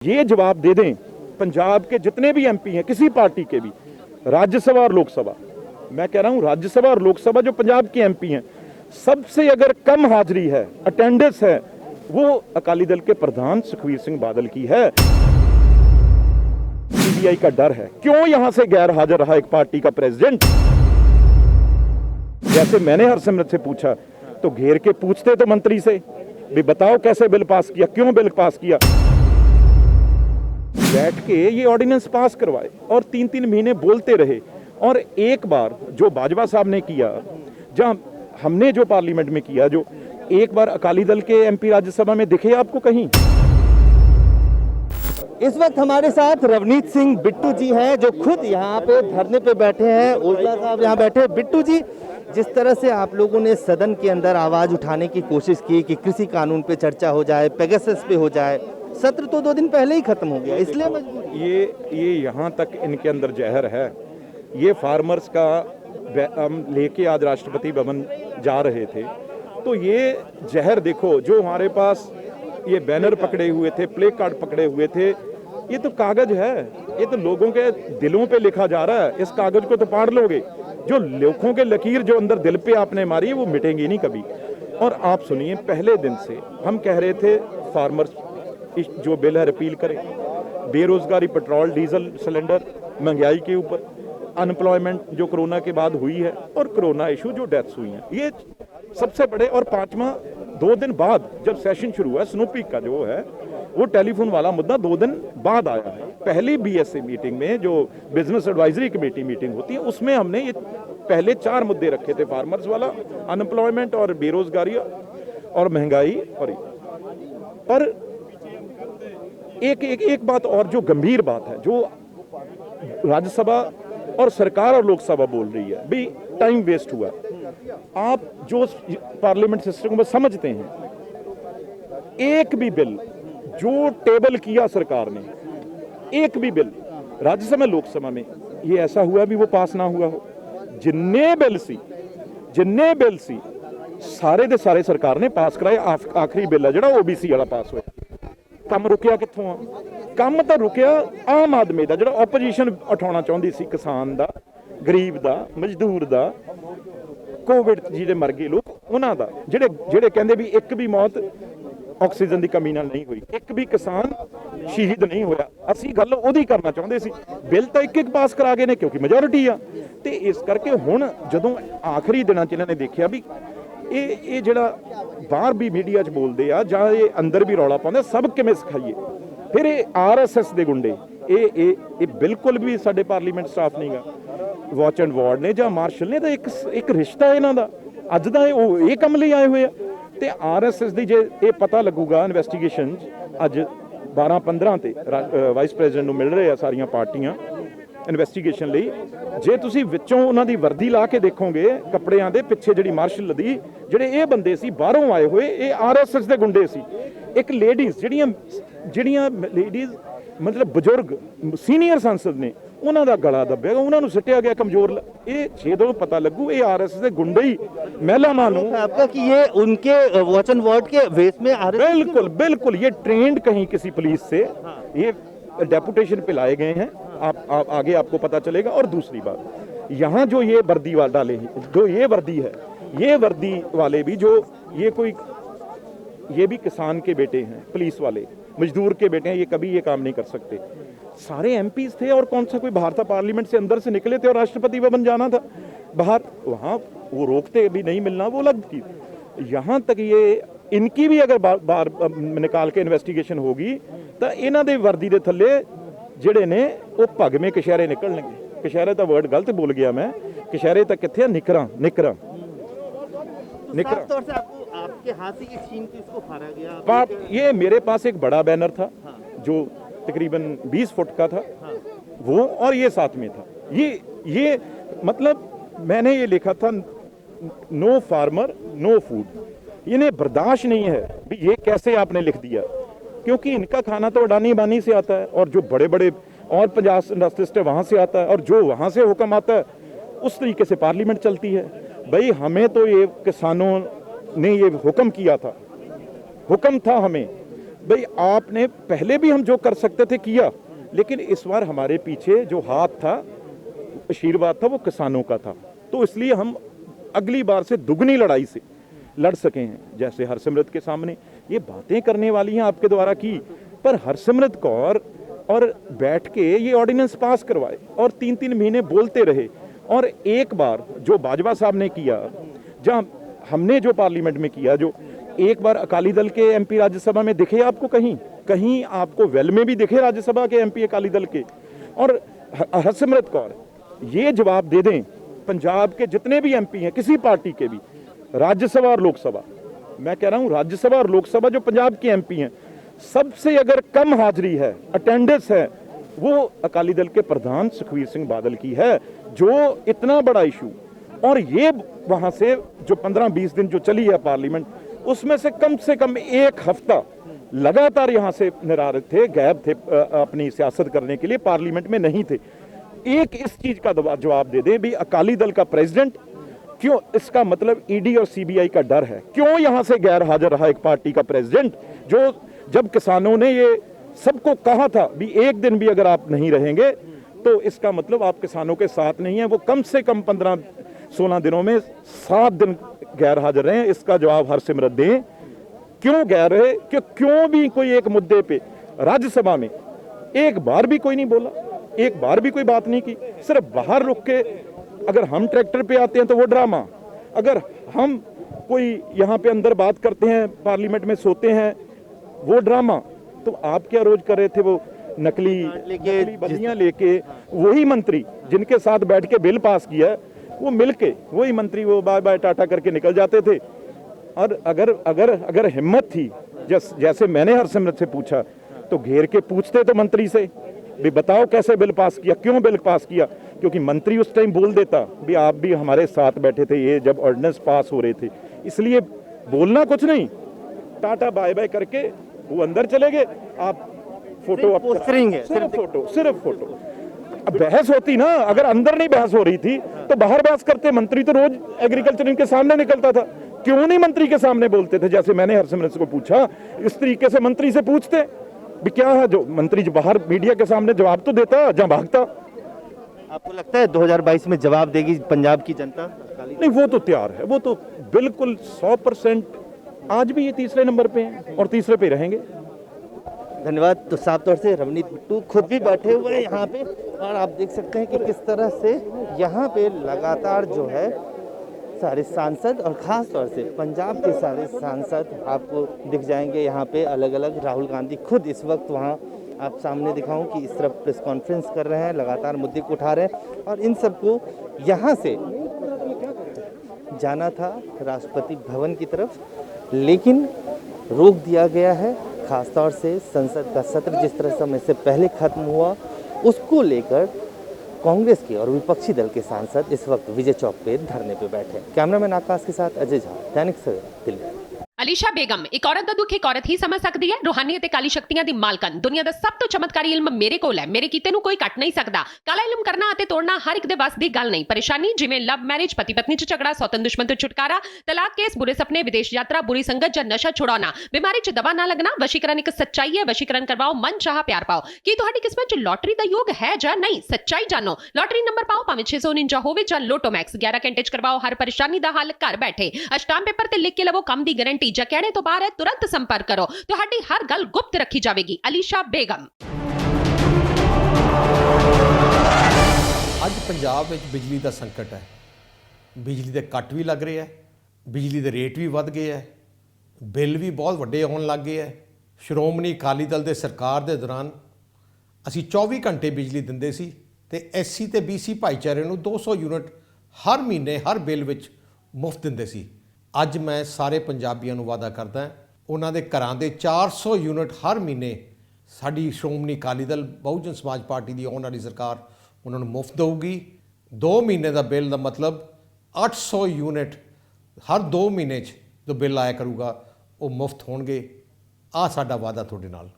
ये जवाब दे दें पंजाब के जितने भी एमपी हैं किसी पार्टी के भी, राज्यसभा और लोकसभा, मैं कह रहा हूं राज्यसभा और लोकसभा जो पंजाब के एमपी हैं, सबसे अगर कम हाजिरी है, अटेंडेंस है, वो अकाली दल के प्रधान सुखबीर सिंह बादल की है। सीबीआई का डर है, क्यों यहां से गैर हाजिर रहा एक पार्टी का प्रेसिडेंट। जैसे मैंने हरसिमरत से पूछा तो घेर के पूछते तो मंत्री से भी बताओ कैसे बिल पास किया, क्यों बिल पास किया। बैठ के ये ऑर्डिनेंस पास करवाए और 3-3 महीने बोलते रहे। और एक बार जो बाजवा साहब ने किया, जहां हमने जो पार्लियामेंट में किया, जो एक बार अकाली दल के एमपी राज्यसभा में दिखे आपको कहीं। इस वक्त हमारे साथ रवनीत सिंह बिट्टू जी हैं जो खुद यहाँ पे धरने पे बैठे हैं। ओजला साहब यहाँ बैठे हैं। बिट्टू जी, जिस तरह से आप लोगों ने सदन के अंदर आवाज उठाने की कोशिश की कि कृषि कानून पे चर्चा हो जाए, पेगासस पे हो जाए, सत्र तो 2 दिन पहले ही खत्म हो गया, इसलिए ये यहाँ तक इनके अंदर जहर है। ये फार्मर्स का हम लेके आज राष्ट्रपति भवन जा रहे थे, तो ये जहर देखो, जो हमारे पास ये बैनर पकड़े हुए थे, प्ले कार्ड पकड़े हुए थे, ये तो कागज है, ये तो लोगों के दिलों पे लिखा जा रहा है। इस कागज को तो फाड़ लोगे, जो लोगों के लकीर जो अंदर दिल पे आपने मारी वो मिटेंगी नहीं कभी। और आप सुनिए, पहले दिन से हम कह रहे थे फार्मर्स जो बिल है रिपील करें, बेरोजगारी, पेट्रोल डीजल सिलेंडर, महंगाई के ऊपर, अनएम्प्लॉयमेंट जो कोरोना के बाद हुई है, और कोरोना इशू जो डेथ्स हुई हैं, ये सबसे बड़े। और 5वां 2 दिन बाद जब सेशन शुरू हुआ, स्नूपी का जो है वो टेलीफोन वाला मुद्दा 2 दिन बाद आया है। पहली बीएसए मीटिंग में जो बिजनेस एडवाइजरी कमेटी मीटिंग होती है, उसमें हमने ये पहले 4 मुद्दे रखे थे, फार्मर्स वाला, अनएम्प्लॉयमेंट और बेरोजगारी और महंगाई। और एक बात और जो गंभीर बात है, जो राज्यसभा और सरकार और लोकसभा बोल रही है, भी टाइम वेस्ट हुआ। आप जो पार्लियामेंट सिस्टम को समझते हैं, एक भी बिल जो टेबल किया सरकार ने, एक भी बिल राज्यसभा लोकसभा में ये ऐसा हुआ भी वो पास ना हुआ हो। जिन्ने बिल सी सारे दे सारे सरकार ने पास कराए। आखिरी बिल है ਜਿਹੜਾ ओबीसी वाला पास होया। ਕੰਮ ਰੁਕਿਆ ਕਿੱਥੋਂ ਆ? ਕੰਮ ਤਾਂ ਰੁਕਿਆ ਆਮ ਆਦਮੀ ਦਾ, ਜਿਹੜਾ ਆਪੋਜੀਸ਼ਨ ਉਠਾਉਣਾ ਚਾਹੁੰਦੀ ਸੀ, ਕਿਸਾਨ ਦਾ, ਗਰੀਬ ਦਾ, ਮਜ਼ਦੂਰ ਦਾ, ਕੋਵਿਡ ਜਿਹੜੇ ਮਰ ਗਏ ਲੋਕ ਉਹਨਾਂ ਦਾ, ਜਿਹੜੇ ਕਹਿੰਦੇ ਵੀ ਇੱਕ ਵੀ ਮੌਤ ਆਕਸੀਜਨ ਦੀ ਕਮੀ ਨਾਲ ਨਹੀਂ ਹੋਈ, ਇੱਕ ਵੀ ਕਿਸਾਨ ਸ਼ਹੀਦ ਨਹੀਂ ਹੋਇਆ। ਅਸੀਂ ਗੱਲ ਉਹਦੀ ਕਰਨਾ ਚਾਹੁੰਦੇ ਸੀ। ਬਿੱਲ ਤਾਂ ਇੱਕ ਪਾਸ ਕਰਾ ਗਏ ਨੇ ਕਿਉਂਕਿ ਮੈਜੋਰਿਟੀ ਆ। ਤੇ ਇਸ ਕਰਕੇ ਹੁਣ ਜਦੋਂ ਆਖਰੀ ਦਿਨਾਂ 'ਚ ਇਹਨਾਂ ਨੇ ਦੇਖਿਆ ਵੀ ਇਹ ਜਿਹੜਾ ਬਾਹਰ ਵੀ ਮੀਡੀਆ 'ਚ ਬੋਲਦੇ ਆ ਜਾਂ ਇਹ ਅੰਦਰ ਵੀ ਰੌਲਾ ਪਾਉਂਦੇ, ਸਭ ਕਿਵੇਂ ਸਿਖਾਈਏ। ਫਿਰ ਇਹ ਆਰਐਸਐਸ ਦੇ ਗੁੰਡੇ, ਇਹ ਬਿਲਕੁਲ ਵੀ ਸਾਡੇ ਪਾਰਲੀਮੈਂਟ ਸਟਾਫ ਨਹੀਂਗਾ। ਵਾਚ ਐਂਡ ਵਾਰਡ ਨੇ ਜਾਂ ਮਾਰਸ਼ਲ ਨੇ ਤਾਂ ਇੱਕ ਰਿਸ਼ਤਾ ਇਹਨਾਂ ਦਾ ਅੱਜ ਦਾ ਇਹ ਕੰਮ ਲਈ ਆਏ ਹੋਏ ਆ। ਤੇ ਆਰਐਸਐਸ ਦੀ ਜੇ ਇਹ ਪਤਾ ਲੱਗੂਗਾ, ਇਨਵੈਸਟੀਗੇਸ਼ਨ ਅੱਜ 12-15 ਤੇ ਵਾਈਸ ਪ੍ਰੈਜ਼ੀਡੈਂਟ ਨੂੰ ਮਿਲ ਰਹੇ ਆ ਸਾਰੀਆਂ ਪਾਰਟੀਆਂ ਇਨਵੈਸਟੀਗੇਸ਼ਨ ਲਈ। ਜੇ ਤੁਸੀਂ ਵਿੱਚੋਂ ਉਹਨਾਂ ਦੀ ਵਰਦੀ ਲਾ ਕੇ ਦੇਖੋਗੇ, ਕੱਪੜਿਆਂ ਦੇ ਪਿੱਛੇ ਜਿਹੜੀ ਮਾਰਸ਼ਲ ਦੀ, ਜਿਹੜੇ ਇਹ ਬੰਦੇ ਸੀ ਬਾਹਰੋਂ ਆਏ ਹੋਏ, ਇਹ ਆਰਐਸਐਸ ਦੇ ਗੁੰਡੇ ਸੀ। ਇੱਕ ਲੇਡੀਜ਼ ਜਿਹੜੀਆਂ ਲੇਡੀਜ਼ ਮਤਲਬ ਬਜ਼ੁਰਗ ਸੀਨੀਅਰ ਸੰਸਦ ਨੇ, ਉਹਨਾਂ ਦਾ ਗਲਾ ਦੱਬਿਆ, ਉਹਨਾਂ ਨੂੰ ਸਿੱਟਿਆ ਗਿਆ ਕਮਜ਼ੋਰ। ਇਹ ਜਦੋਂ ਪਤਾ ਲੱਗੂ ਇਹ आरएसएस ਦੇ गुंडे ही महिला मानू आपका कि ये उनके वॉच एंड वार्ड के वेस में बिल्कुल ये ट्रेंड कहीं किसी पुलिस से ये डेपुटेशन पे लाए गए हैं। आप आगे आपको पता चलेगा। और दूसरी बात, यहाँ जो ये वर्दी वाले डाले हैं, जो ये वर्दी है, ये वर्दी वाले भी जो ये भी किसान के बेटे हैं, पुलिस वाले मजदूर के बेटे हैं, ये कभी ये काम नहीं कर सकते। सारे एमपीज थे और कौन सा कोई बाहर था, पार्लियामेंट से अंदर से निकले थे और राष्ट्रपति भवन जाना था बाहर, वहाँ वो रोकते भी नहीं मिलना, वो अलग की। यहाँ तक ये इनकी भी अगर बार निकाल के इन्वेस्टिगेशन होगी तो इन्हों दे वर्दी दे थल्ले ਜਿਹੜੇ ਨੇ ਉਹ ਭਗਵੇਂ ਕਸ਼ਹਿਰੇ ਨਿਕਲਣਗੇ। ਕਸ਼ਹਿਰੇ ਦਾ वर्ड गलत बोल गया मैं, कशहरे तक कितने निकरा तौर से आपके हाथ से ये छीन के इसको फाड़ा गया। ये मेरे पास एक बड़ा बैनर था जो तकरीबन 20 फुट का था, वो और ये साथ में था। ये मतलब मैंने ये लिखा था नो फार्मर नो फूड। इन्हें बर्दाश्त नहीं है भी ये कैसे आपने लिख दिया, क्योंकि इनका खाना तो अडानी बानी से आता है और जो बड़े बड़े और पंजाब इंडस्ट्रिस्ट है वहाँ से आता है, और जो वहाँ से हुक्म आता है उस तरीके से पार्लियामेंट चलती है। भाई हमें तो ये किसानों ने ये हुक्म किया था, हुक्म था हमें भाई आपने पहले भी हम जो कर सकते थे किया, लेकिन इस बार हमारे पीछे जो हाथ था, आशीर्वाद था, वो किसानों का था। तो इसलिए हम अगली बार से दुगनी लड़ाई से लड़ सके हैं। जैसे हरसिमरत के सामने ये बातें करने वाली हैं आपके द्वारा की, पर हरसिमरत कौर और बैठ के ये ऑर्डिनेंस पास करवाए और 3-3 महीने बोलते रहे। और एक बार जो बाजवा साहब ने किया, जहां हमने जो पार्लियामेंट में किया, जो एक बार अकाली दल के एमपी राज्यसभा में दिखे आपको, कहीं कहीं आपको वेल में भी दिखे राज्यसभा के एमपी अकाली दल के। और हरसिमरत कौर ये जवाब दे दें, पंजाब के जितने भी एमपी हैं किसी पार्टी के भी, राज्यसभा और लोकसभा, मैं कह रहा हूं राज्यसभा और लोकसभा जो पंजाब के एमपी हैं, सबसे अगर कम हाजिरी है, अटेंडेंस है, वो अकाली दल के प्रधान सुखबीर सिंह बादल की है, जो इतना बड़ा इशू। और ये वहां से जो 15-20 दिन जो चली है पार्लियामेंट, उसमें से कम एक हफ्ता लगातार यहां से निरारत थे, गायब थे, अपनी सियासत करने के लिए पार्लियामेंट में नहीं थे। एक इस चीज का जवाब दे दे भी अकाली दल का प्रेसिडेंट क्यों, इसका मतलब ईडी और सीबीआई का डर है, क्यों यहां से गैर हाजिर रहा एक पार्टी का प्रेसिडेंट, जो जब किसानों ने ये सबको कहा था भी एक दिन भी अगर आप नहीं रहेंगे तो इसका मतलब आप किसानों के साथ नहीं है। वो कम से कम 15-16 दिनों में 7 दिन गैर हाजिर रहे। इसका जवाब हरसिमरत दें, क्यों गैर रहे, क्यों भी कोई एक मुद्दे पे राज्यसभा में एक बार भी कोई नहीं बोला, एक बार भी कोई बात नहीं की, सिर्फ बाहर रुक के। अगर हम ट्रैक्टर पे आते हैं तो वो ड्रामा, अगर हम कोई यहाँ पे अंदर बात करते हैं, पार्लियामेंट में सोते हैं, वो ड्रामा। तो आप क्या रोज कर रहे थे, वो नकली बलियां लेके, वही मंत्री जिनके साथ बैठ के बिल पास किया, वो मिलके वही मंत्री वो बाय बाय टाटा करके निकल जाते थे। और अगर हिम्मत थी, जैसे मैंने हरसिमरत से पूछा, तो घेर के पूछते तो मंत्री से भी बताओ कैसे बिल पास किया, क्यों बिल पास किया, क्योंकि मंत्री उस टाइम बोल देता भी आप भी हमारे साथ बैठे थे ये जब ऑर्डिनेंस पास हो रहे थे, इसलिए बोलना कुछ नहीं, टाटा बाय बाय करके वो अंदर चले गए। आप फोटो पोस्टरिंग है, सिर्फ फोटो। अब बहस होती ना, अगर अंदर नहीं बहस हो रही थी तो बाहर बहस करते। मंत्री तो रोज एग्रीकल्चर इनके सामने निकलता था, क्यों नहीं मंत्री के सामने बोलते थे। जैसे मैंने हरसिमरत को पूछा, इस तरीके से मंत्री से पूछते भी क्या है, जो मंत्री जो बाहर मीडिया के सामने जवाब तो देता, जहां भागता। आपको लगता है 2022 में जवाब देगी पंजाब की जनता? नहीं, वो तो तैयार है, वो तो बिल्कुल 100%। आज भी ये तीसरे नंबर पे हैं और तीसरे पे रहेंगे। धन्यवाद। तो साफ तौर से रवनीत बिट्टू खुद भी बैठे हुए हैं यहाँ पे, और आप देख सकते हैं कि किस तरह से यहाँ पे लगातार जो है सारे सांसद और ख़ास तौर से पंजाब के सारे सांसद आपको दिख जाएंगे यहाँ पे अलग अलग। राहुल गांधी खुद इस वक्त वहाँ, आप सामने दिखाऊं कि इस तरफ प्रेस कॉन्फ्रेंस कर रहे हैं, लगातार मुद्दे को उठा रहे हैं। और इन सबको यहाँ से जाना था राष्ट्रपति भवन की तरफ, लेकिन रोक दिया गया है। खासतौर से संसद का सत्र जिस तरह समय से पहले खत्म हुआ, उसको लेकर कांग्रेस के और विपक्षी दल के सांसद इस वक्त विजय चौक पे धरने पे बैठे। कैमरामैन आकाश के साथ अजय झा, दैनिक सवेरा, दिल्ली। ਅਲੀਸ਼ਾ ਬੇਗਮ ਇੱਕ ਔਰਤ ਦਾ ਦੁੱਖ ਇੱਕ ਔਰਤ ਹੀ ਸਮਝ ਸਕਦੀ ਹੈ। ਰੂਹਾਨੀ ਅਤੇ ਕਾਲੀ ਸ਼ਕਤੀਆਂ ਦੀ ਮਾਲਕਨ, ਦੁਨੀਆ ਦਾ ਸਭ ਤੋਂ ਚਮਤਕਾਰੀ ਇਲਮ ਮੇਰੇ ਕੋਲ ਹੈ। ਮੇਰੇ ਕੀਤੇ ਨੂੰ ਕੋਈ ਕੱਟ ਨਹੀਂ ਸਕਦਾ। ਕਾਲਾ ਇਲਮ ਕਰਨਾ ਅਤੇ ਤੋੜਨਾ ਹਰ ਇੱਕ ਦੇ ਵੱਸ ਦੀ ਗੱਲ ਨਹੀਂ। ਪਰੇਸ਼ਾਨੀ ਜਿਵੇਂ ਲਵ ਮੈਰਿਜ, ਪਤੀ ਪਤਨੀ 'ਚ ਝਗੜਾ, ਸੌਤਨ ਦੁਸ਼ਮਣ ਤੋਂ ਛੁਟਕਾਰਾ, ਤਲਾਕ ਕੇਸ, ਬੁਰੇ ਸੁਪਨੇ, ਵਿਦੇਸ਼ ਯਾਤਰਾ, ਬੁਰੀ ਸੰਗਤ ਜਾਂ ਨਸ਼ਾ ਛੁਡਾਉਣਾ, ਬਿਮਾਰੀ 'ਚ ਦਵਾ ਨਾ ਲੱਗਣਾ। ਵਸ਼ੀਕਰਨ ਇੱਕ ਸੱਚਾਈ ਹੈ। ਵਸ਼ੀਕਰਨ ਕਰਵਾਓ, ਮਨ ਚਾਹਾ ਪਿਆਰ ਪਾਓ। ਕੀ ਤੁਹਾਡੀ ਕਿਸਮਤ 'ਚ ਲੋਟਰੀ ਦਾ ਯੋਗ ਹੈ ਜਾਂ ਨਹੀਂ? ਸੱਚਾਈ ਜਾਣੋ। ਲੋਟਰੀ ਨੰਬਰ ਪਾਓ, ਭਾਵੇਂ 649 ਹੋਵੇ ਜਾਂ ਲੋਟੋ ਮੈਕਸ। 11 ਘੰਟੇ 'ਚ ਕਰਵਾਓ ਹਰ ਪਰੇਸ਼ਾਨੀ ਦਾ ਹੱਲ ਘਰ ਬੈਠੇ। ਅਸ਼ਟਾਮ ਪੇਪਰ ਤੇ ਲਿਖ ਕੇ ਲਵੋ ਕੰਮ ਦੀ ਗਾਰੰਟੀ। ਜਾਂ ਕਹਿਣੇ ਤੋਂ ਬਾਹਰ तुरंत संपर्क करो, ਤੁਹਾਡੀ हर गल गुप्त रखी जाएगी। अलीशा बेगम। ਅੱਜ ਪੰਜਾਬ ਵਿੱਚ ਬਿਜਲੀ ਦਾ ਸੰਕਟ ਹੈ। ਬਿਜਲੀ ਦੇ ਕੱਟ ਵੀ ਲੱਗ ਰਹੇ ਹੈ, ਬਿਜਲੀ ਦੇ ਰੇਟ ਵੀ ਵੱਧ ਗਏ ਹੈ, ਬਿੱਲ ਵੀ ਬਹੁਤ ਵੱਡੇ ਆਉਣ ਲੱਗ ਗਏ ਹੈ। ਸ਼੍ਰੋਮਣੀ ਅਕਾਲੀ ਦਲ ਦੇ ਸਰਕਾਰ ਦੇ ਦੌਰਾਨ ਅਸੀਂ 24 ਘੰਟੇ ਬਿਜਲੀ ਦਿੰਦੇ ਸੀ ਤੇ ਐਸਸੀ ਤੇ ਬੀਸੀ ਭਾਈਚਾਰੇ ਨੂੰ 200 ਯੂਨਿਟ ਹਰ ਮਹੀਨੇ ਹਰ ਬਿੱਲ ਵਿੱਚ ਮੁਫਤ ਦਿੰਦੇ ਸੀ। ਅੱਜ ਮੈਂ ਸਾਰੇ ਪੰਜਾਬੀਆਂ ਨੂੰ ਵਾਅਦਾ ਕਰਦਾ, ਉਹਨਾਂ ਦੇ ਘਰਾਂ ਦੇ 400 ਯੂਨਿਟ ਹਰ ਮਹੀਨੇ ਸਾਡੀ ਸ਼੍ਰੋਮਣੀ ਅਕਾਲੀ ਦਲ ਬਹੁਜਨ ਸਮਾਜ ਪਾਰਟੀ ਦੀ ਆਉਣ ਵਾਲੀ ਸਰਕਾਰ ਉਹਨਾਂ ਨੂੰ ਮੁਫਤ ਦੇਊਗੀ। 2 ਮਹੀਨੇ ਦਾ ਬਿੱਲ ਦਾ ਮਤਲਬ 800 ਯੂਨਿਟ ਹਰ 2 ਮਹੀਨੇ 'ਚ ਜੋ ਬਿੱਲ ਆਇਆ ਕਰੂਗਾ ਉਹ ਮੁਫਤ ਹੋਣਗੇ। ਆਹ ਸਾਡਾ ਵਾਅਦਾ ਤੁਹਾਡੇ ਨਾਲ।